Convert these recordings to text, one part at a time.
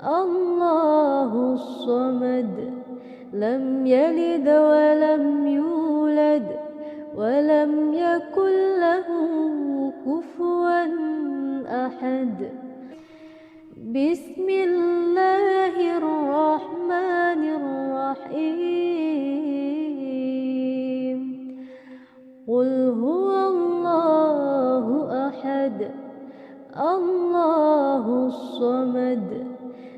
الله الصمد لم يلد ولم يولد ولم يكن له كفوا أحد. بسم الله الرحمن الرحيم. قل هو الله أحد الله الصمد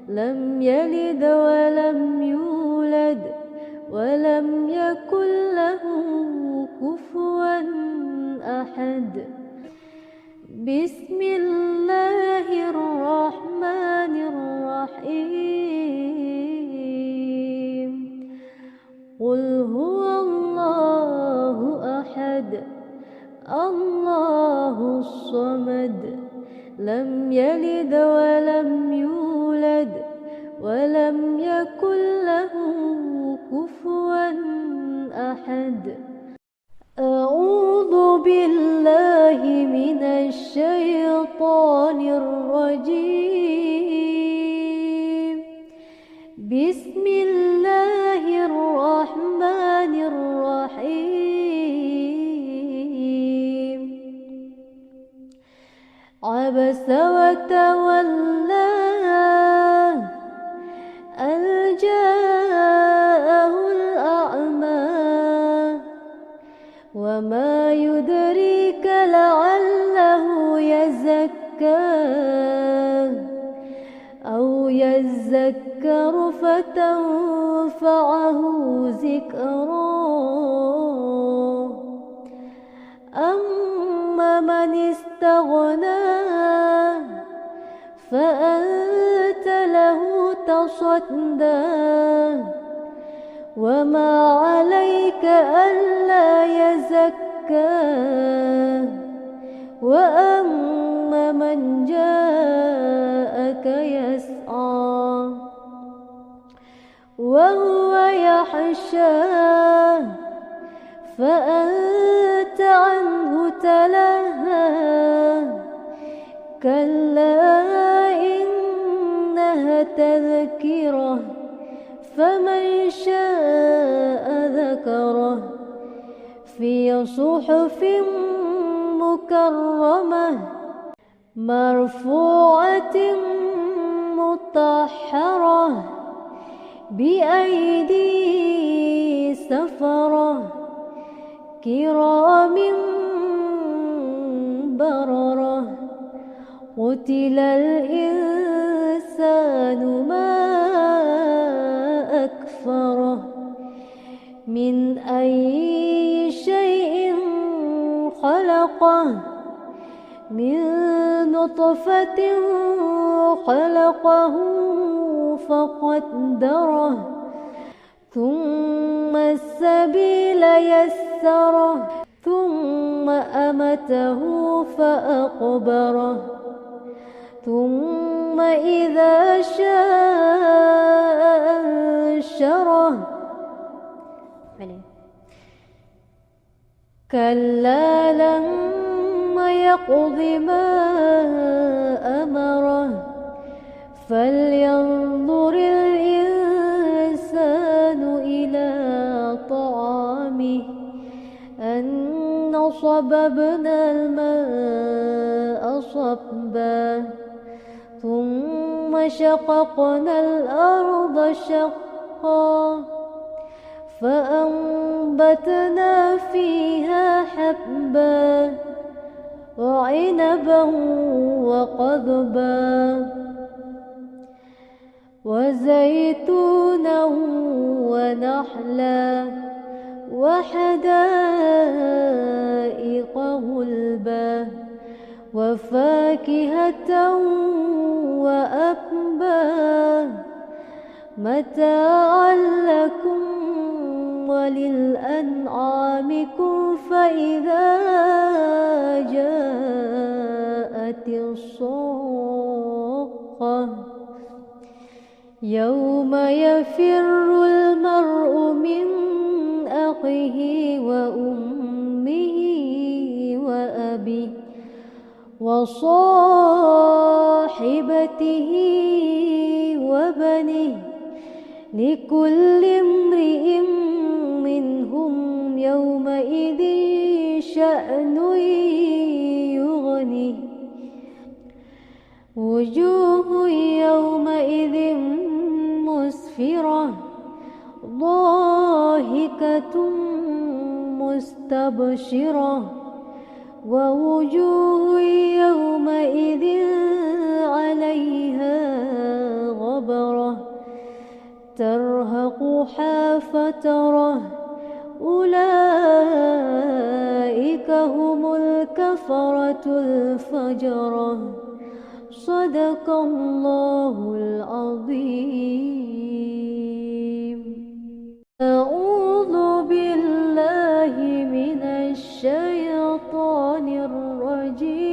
لم يلد ولم يولد ولم يكن له كفوا أحد. بسم الله الرحمن الرحيم. قل هو الله أحد الله الصمد لم يلد ولم يولد ولم يكن له كفوا أحد. أعوذ بالله من الشيطان الرجيم. بسم الله الرحمن الرحيم. عبس وتولى أن جاءه الأعمى وما يدريك لعله يزكى أو يذكر فتنفعه ذكراه. أما من استغنى فأنت له تصدى وما عليك ألا يزكى. وأما من جاءك يسعى وهو يخشى فأنت عنه تلهى. كلا إنها تذكرة فمن شاء ذكره في صحف مكرمة مرفوعة مطهرة بأيدي سفرة كرام بررة. قتل الإنسان ما أكفره من أي شيء خلقه من نطفة خلقه فقدره ثم السبيل يسره ثم أمته فأقبره ثم إذا شاء أنشره. كلا لما يقض ما أمره فلينظر الإنسان إلى طعامه أنا صببنا الماء صبا ثم شققنا الأرض شقا فأنبتنا فيها حبا وعنبا وقضبا وزيتونا ونحلا وحدائق غلبا وفاكهة وأبا متاعا لكم وللأنعامكم. فإذا جاءت الصاخة يوم يفر المرء من أخيه وأمه وأبيه وصاحبته وبنيه لكل امرئ منهم يومئذ شأن يغنيه وجوه يومئذ مسفرة ضاحكة مستبشرة ووجوه يومئذ عليها غبرة ترهقها فترة أولئك هم الكفرة الفجرة صدق الله العظيم. أعوذ بالله من الشيطان الرجيم.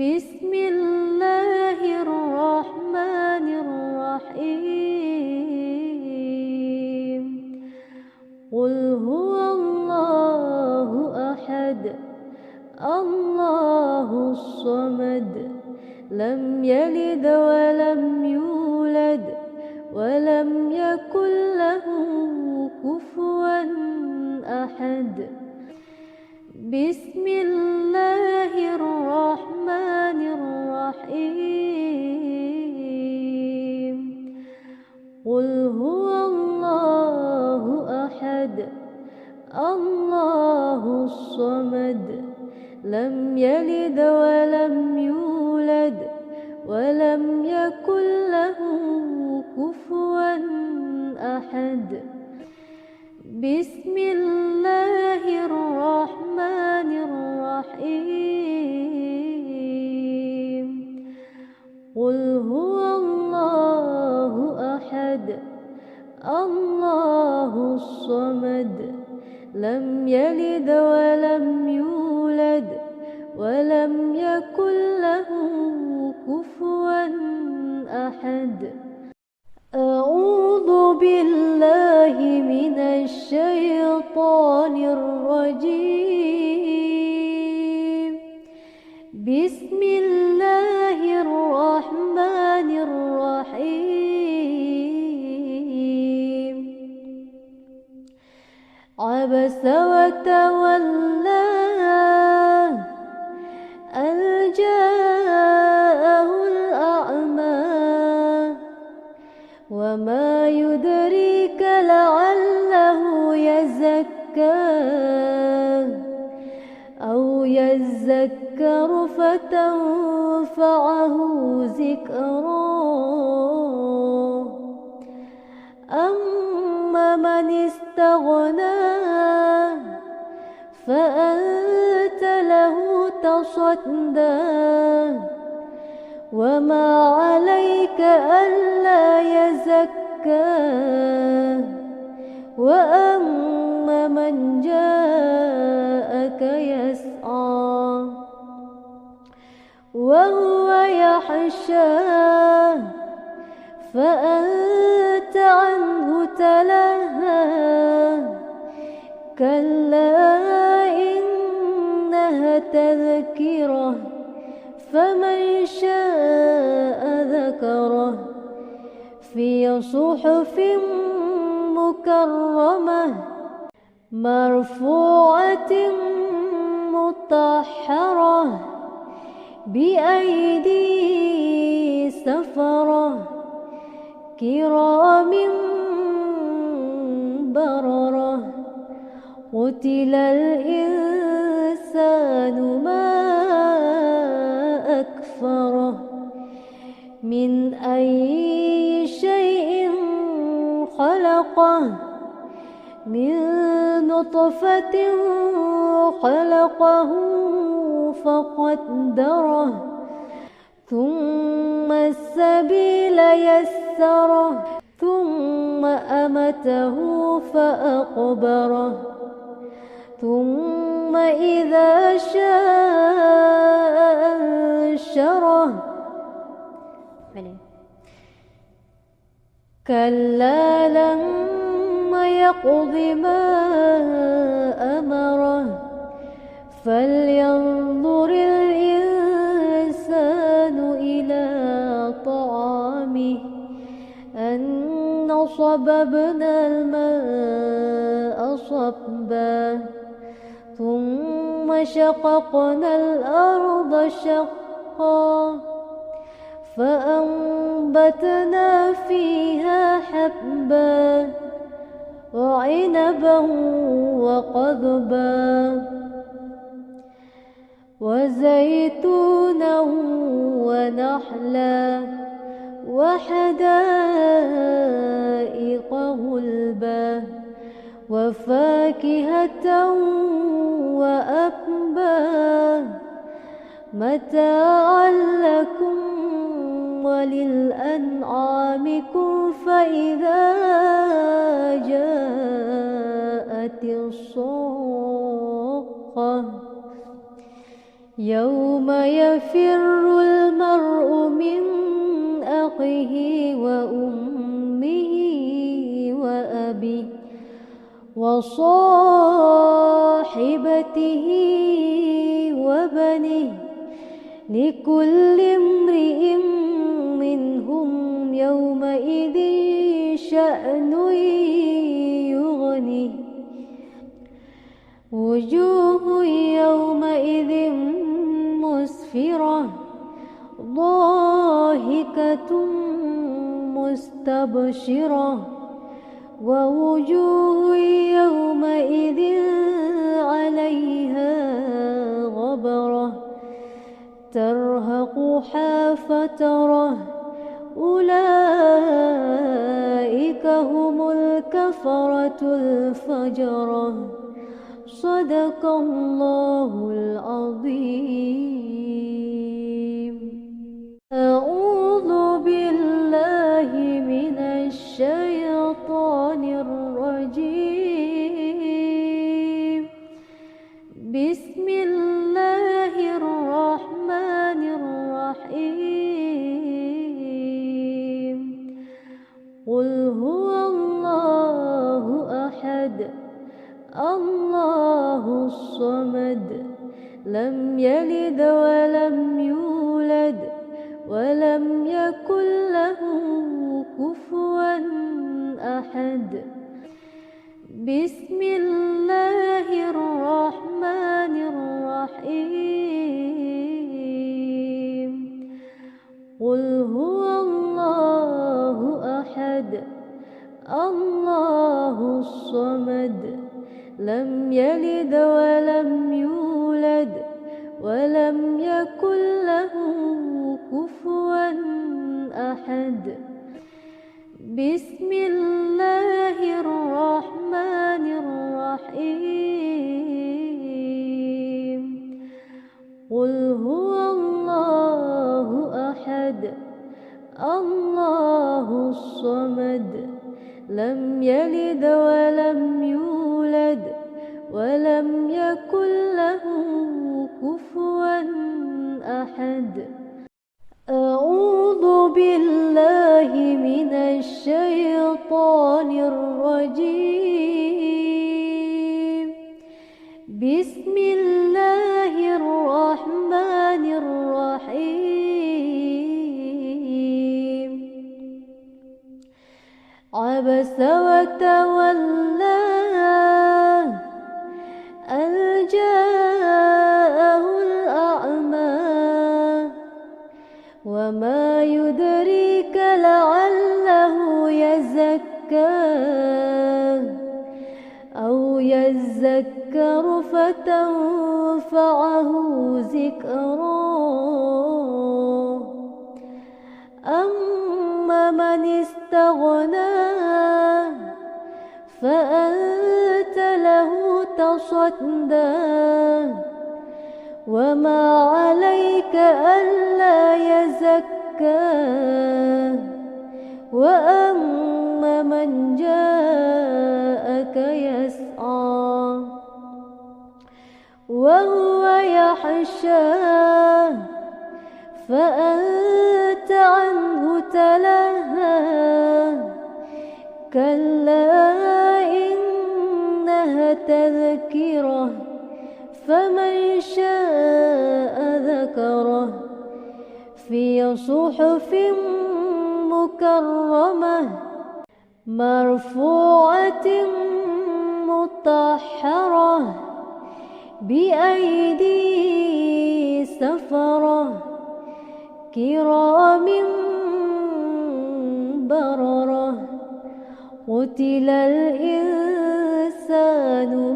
بسم الله الرحمن الرحيم. قل هو الله أحد الله الصمد لم يلد ولم يولد ولم يكن له كفوا أحد. بسم الله الرحمن الرحيم. قل هو الله أحد الله الصمد لم يلد ولم يولد ولم يكن له كفوا أحد. بسم الله الرحمن الرحيم. قل هو الله أحد الله الصمد لم يلد ولم يولد ولم يكن له كفوا أحد. أعوذ بالله من الشيطان الرجيم. بسم الله الرحمن الرحيم. عبس وتولى أن جاءه الأعمى وما يدريك لعله يزكى أو يذكر فتنفعه ذكرى. أما من استغنى فأنت له تصدى وما عليك ألا يزكى. وأما من جاءك يسعى وهو يخشى فأنت عنه تلهى. كلا إنها تذكرة فمن شاء ذكره في صحف مكرمة مرفوعة مطهرة بأيدي سفرة كرام بررة. قتل الإنسان ما أكفره من أي شيء خلقه من نطفة خلقه فقدره ثم السبيل يسره ثم أمته فأقبره ثم إذا شاء أنشره. كلا لما يقض ما أمره فلينظر الإنسان إلى صببنا الماء صبا ثم شققنا الأرض شقا فأنبتنا فيها حبا وعنبا وقضبا وزيتونا ونحلا وحدائق غلبا وفاكهة وأبا متاعا لكم وللأنعامكم فإذا جاءت الصاخة يوم يفر المرء من أخيه وأمه وأبيه وصاحبته وبنيه لكل امرئ منهم يومئذ شأن يغنيه وجوه يومئذ مسفرة ضاحكة مستبشرة ووجوه يومئذ عليها غبرة ترهقها فترة أولئك هم الكفرة الفجرة صدق الله العظيم. أعوذ بالله من الشيطان الرجيم. بسم الله الرحمن الرحيم. قل هو الله أحد الله الصمد لم يلد ولم يولد ولم يكن له كفوا أحد. بسم الله الرحمن الرحيم. قل هو الله أحد الله الصمد لم يلد ولم يولد ولم يكن له كفوا أحد. بسم الله الرحمن الرحيم. قل هو الله أحد الله الصمد لم يلد ولم يولد ولم يكن له كفوا أحد. أعوذ بالله من الشيطان الرجيم. بسم الله الرحمن الرحيم. عبس وتولى أن جاءه الأعمى وما يدريك لعله يزكى أو يذكر فتنفعه ذكرى. أما من استغنى فأنت له تصدى وما عليك ألا يزكى. وأما من جاءك يسعى وهو يخشى فأنت عنه تلهى. كلا إنها تذكرة فمن شاء ذكره في صحف مكرمة مرفوعة مطهرة بأيدي سفرة كرام بررة قتل الإنسان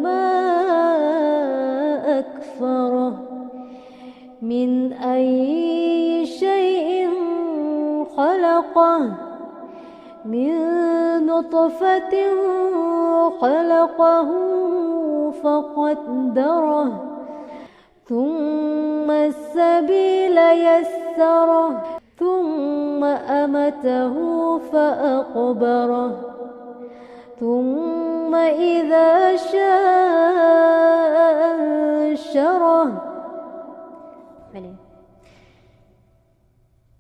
ما أكفره من أي شيء خلقه من نطفة خلقه فقدره ثم السبيل يسره ثم أمته فأقبره ثم إذا شاء أنشره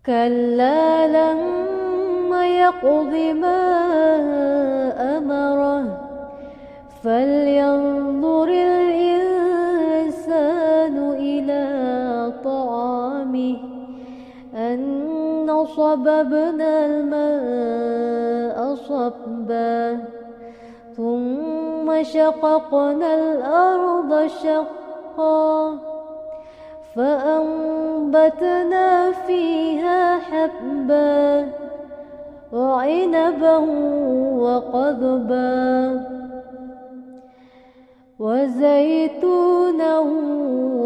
كلا لما يقض ما أمره فلينظر الإنسان إلى طعامه أنا صببنا الماء صبا ثم شققنا الأرض شقا فأنبتنا فيها حبا وعنبا وقضبا وزيتونا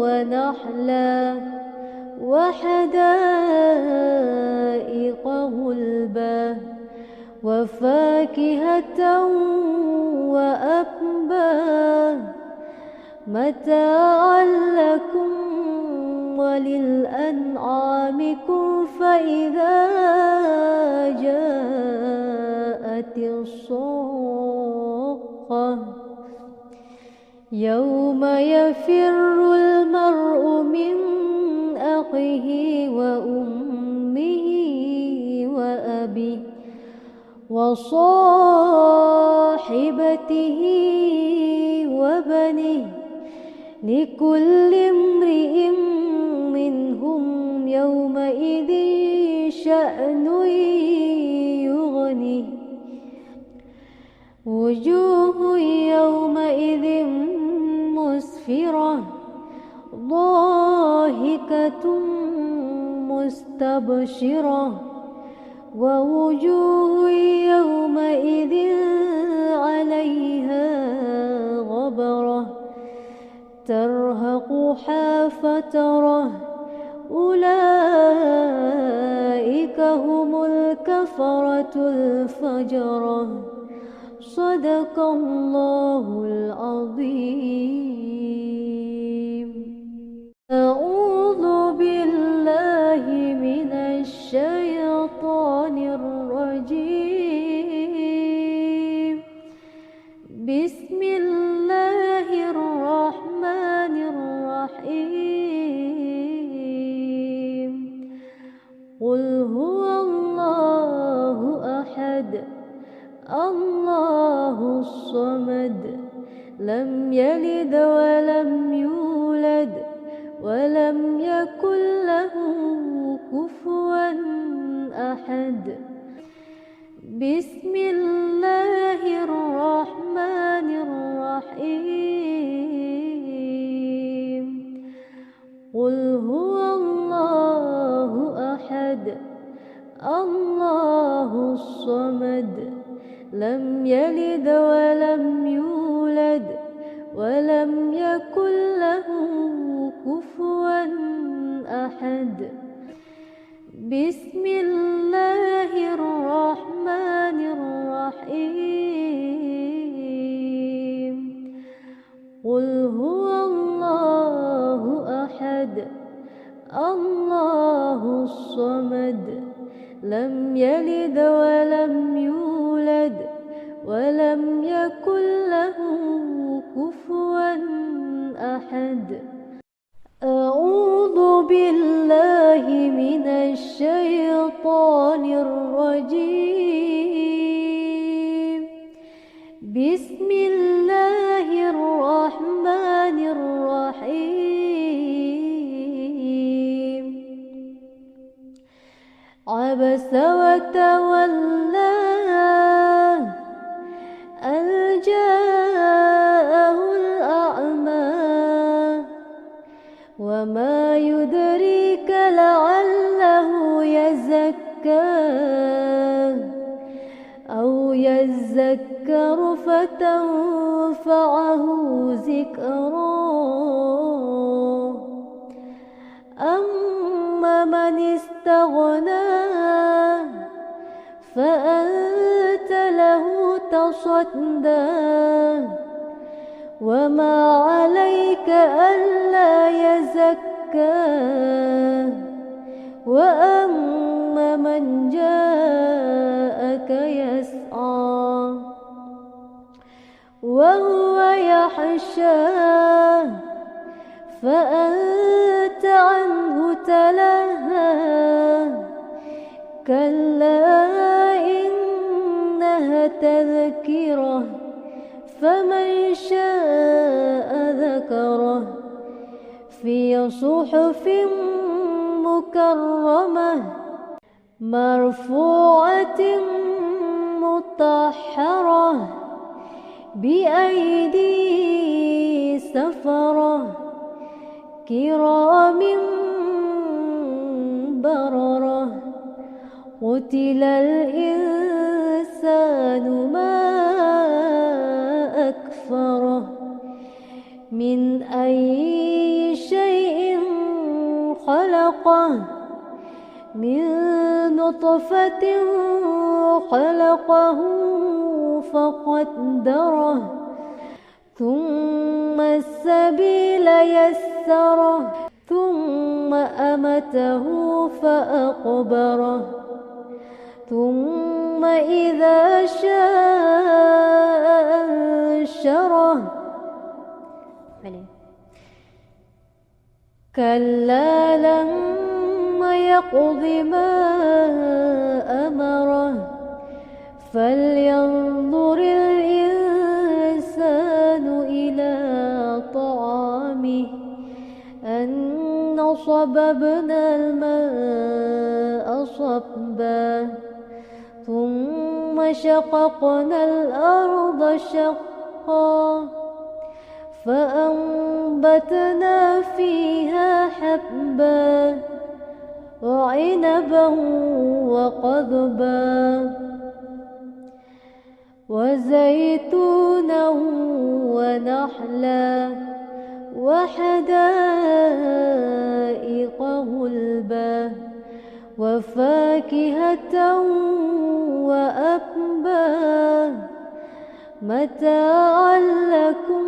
ونحلا وحدائق غلبا وفاكهة وأبا متاعا لكم وللأنعامكم فإذا جاءت الصاخة يوم يفر المرء من أخيه وأمه وأبيه وصاحبته وبنيه لكل امرئ منهم يومئذ شأن يغنيه وجوه يومئذ مسفرة ضاحكة مستبشرة ووجوه يومئذ عليها غبرة ترهقها فترة أولئك هم الكفرة الفجرة صدق الله العظيم. أعوذ بالله من الشيطان الرجيم. بسم الله الرحمن الرحيم. قل هو الله أحد الله الصمد لم يلد ولم يولد ولم يكن له كفوا أحد. بسم الله الرحمن الرحيم. قل هو الله أحد الله الصمد لم يلد ولم يولد ولم يكن له كفوا أحد. بسم الله الرحمن الرحيم. قل هو الله أحد الله الصمد لم يلد ولم يولد ولم يكن له كفوا أحد. أعوذ بالله من الشيطان الرجيم. بسم الله الرحمن الرحيم. عبس وتولى ذكراه أما من استغنى فأنت له تصدى وما عليك ألا يزكى وأما من جاءك يسعى وهو يخشى فأنت عنه تلهى كلا إنها تذكرة فمن شاء ذكره في صحف مكرمة مرفوعة مطهرة بأيدي سفرة كرام بررة قتل الإنسان ما أكفره من أي شيء خلقه من نطفة خلقه فقدره ثم السبيل يسره ثم أمته فأقبره ثم إذا شاء أنشره كلا لما يقض ما أمره فلينظر الإنسان إلى طعامه أنا صببنا الماء صبا ثم شققنا الأرض شقا فأنبتنا فيها حبا وعنبا وقضبا وزيتونا ونحلا وحدائق غلبا وفاكهة وأبا متاعا لكم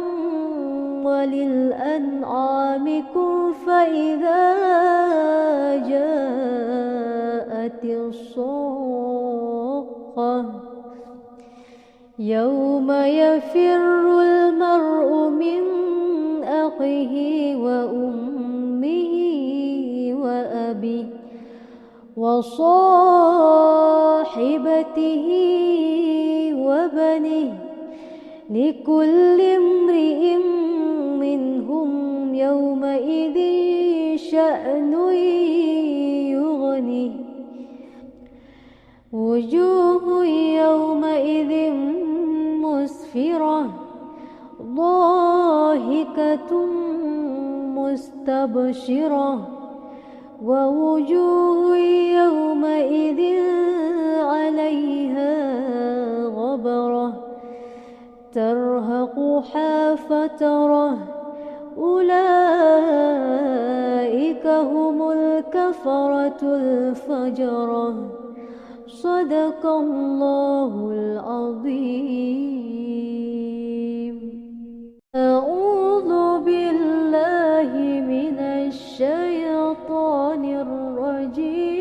وللأنعامكم فإذا جاءت الصاخة يوم يفر المرء من أخيه وأمه وأبيه وصاحبته وبنيه لكل امرئ منهم يومئذ شأن يغنيه وجوه يومئذ مسفرة ضاحكة مستبشرة ووجوه يومئذ عليها غبرة ترهقها فترة أولئك هم الكفرة الفجرة صدق الله العظيم. أعوذ بالله من الشيطان الرجيم.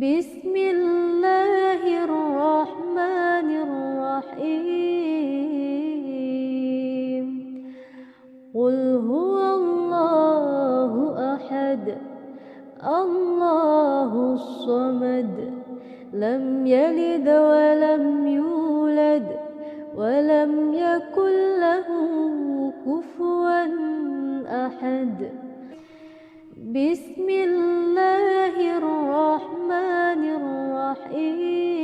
بسم الله الرحمن الرحيم. قل هو الله أحد الله الصمد لم يلد ولم يولد ولم يكن له كفوا أحد. بسم الله الرحمن الرحيم.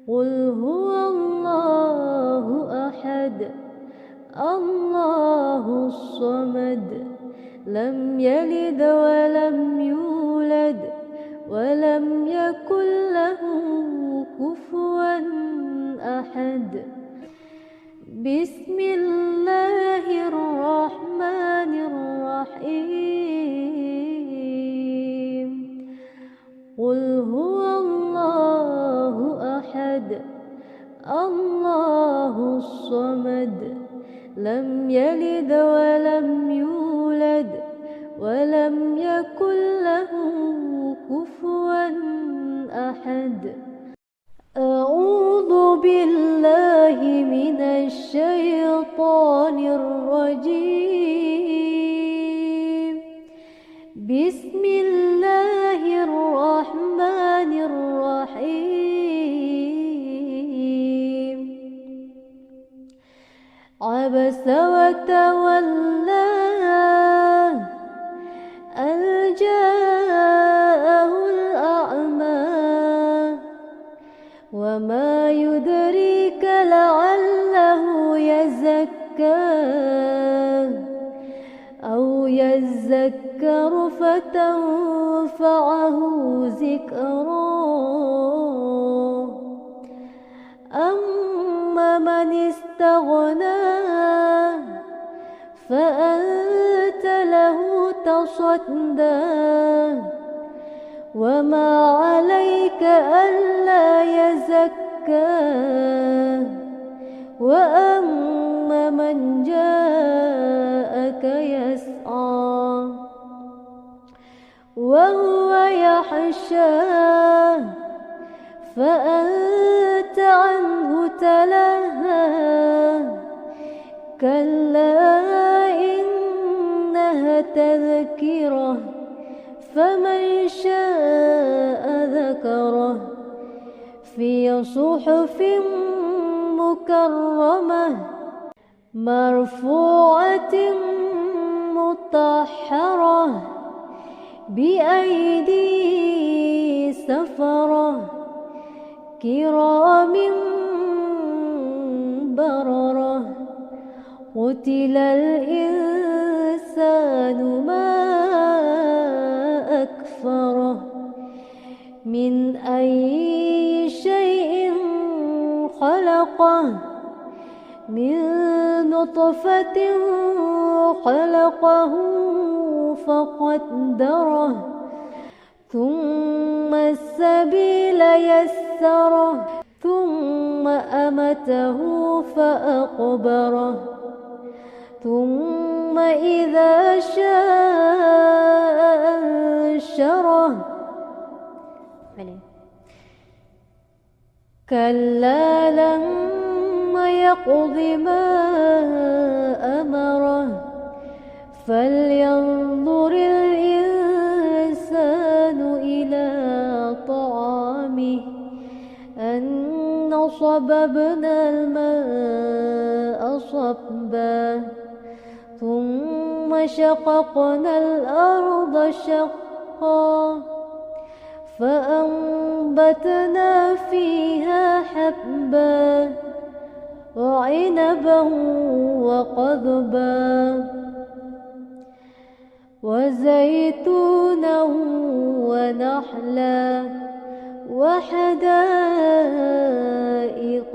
قل هو الله أحد الله الصمد لم يلد ولم يولد ولم يكن له كفوا أحد. بسم الله الرحمن الرحيم. قل هو الله أحد الله الصمد لم يلد ولم يولد ولم يكن له كفوا أحد. أعوذ بالله من الشيطان الرجيم. بسم الله الرحمن الرحيم. عبس وتولى أن جاءه الأعمى وما يدريك لعله يزكى أو يذكر فتنفعه ذكراه. أما من استغنى فأنت له تصدى وما عليك ألا يزكى. وأما من جاءك يسعى وهو يخشى فأنت عنه تلهى. كلا إنها تذكرة فمن شاء ذكره في صحف مكرمة مرفوعة مطهرة بأيدي سفرة كرام بررة. قتل الإنسان ما أكفره من أي شيء خلقه من نطفة خلقه فقدره ثم السبيل يسره ثم أمته فأقبره ثم إذا شاء أنشره. كلا لما يقض ما أمره فلينظر الإنسان إلى طعامه أنا صببنا الماء صبا ثم شققنا الأرض شقا فأنبتنا فيها حبا وعنبا وقضبا وزيتونا ونحلا وحدائق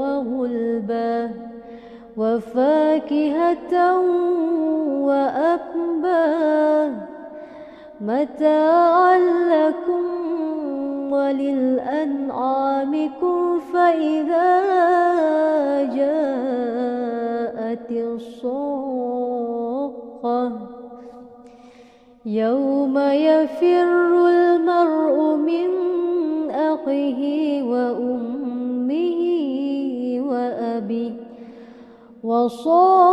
غلبا وفاكهة وأبا متاعا لكم وللأنعامكم. فإذا جاءت الصاخة يوم يفر المرء من أخيه وأمه وأبيه وصاحبته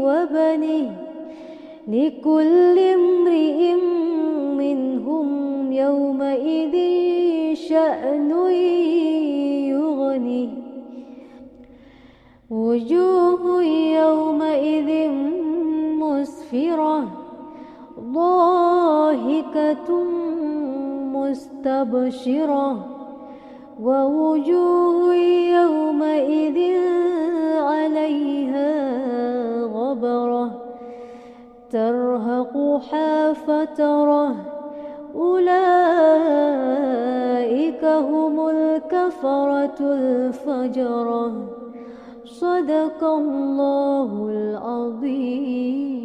وبنيه لكل امرئ منهم يومئذ شأن يغنيه. وجوه يومئذ مسفرة ضاحكة مستبشرة ووجوه يومئذ عليها غبرة ترهقها فترة أولئك هم الكفرة الفجرة. صدق الله العظيم.